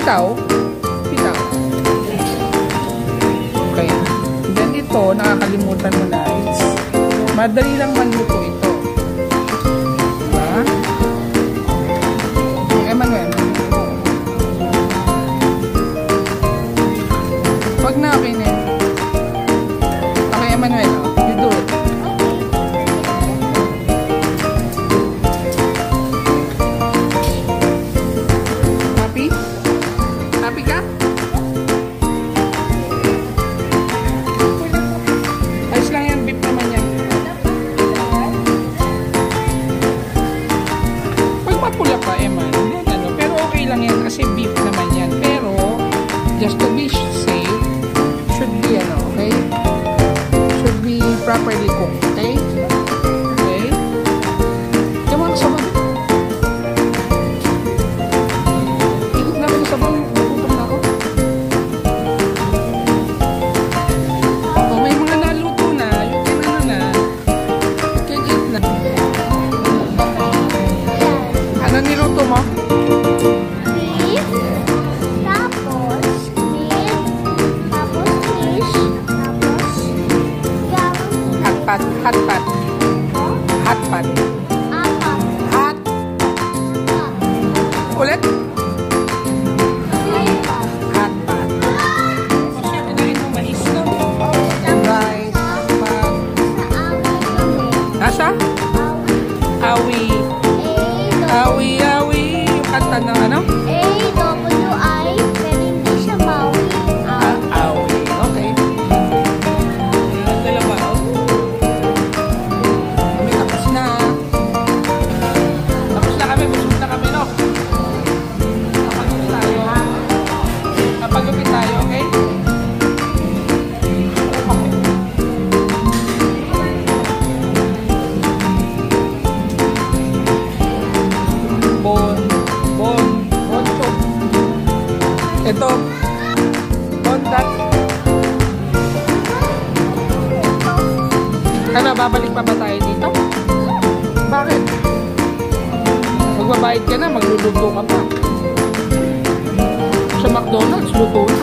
Pitaw. Pitaw. Okay. Then ito, nakakalimutan mo na. Madali lang manluto ito. Diba? Emmanuel. Wag na, okay na. Okay, Emmanuel. You do it. Happy? Happy ka? Ayos lang yan, beef naman yan. Pag mapula pa, Eman, ano, pero okay lang yan kasi beef naman yan. Pero, just to be safe, should be, ano, okay? Should be properly cooked, okay? Okay? Come on, sabon. Ikot namin yung sabon. Gutom na ako. Oh, may mga naluto na. You can, ano na. You can eat na. Ano niluto mo? Beef, tapos meat, tapos fish, tapos Hotpot. Hotpot. Hotpot. apat. Hot. Ulit? Hotpot. Pinain mo mais na. Rice. Hotpot. Nasa? Awi. Awi, awi. Yung kanta ng ano? A-W-I, pero hindi siya Maui. Awi. Okay. Yung dalawa. Oh. Kami tapos na. Tapos na kami. Busog na kami, no? Kapagupit tayo. Kapagupit tayo, okay? Bon chop. Ito, contact. Ano, babalik pa ba tayo dito? Bakit? Magbabayad ka na, magluluto ka pa. Sa McDonald's, luto na.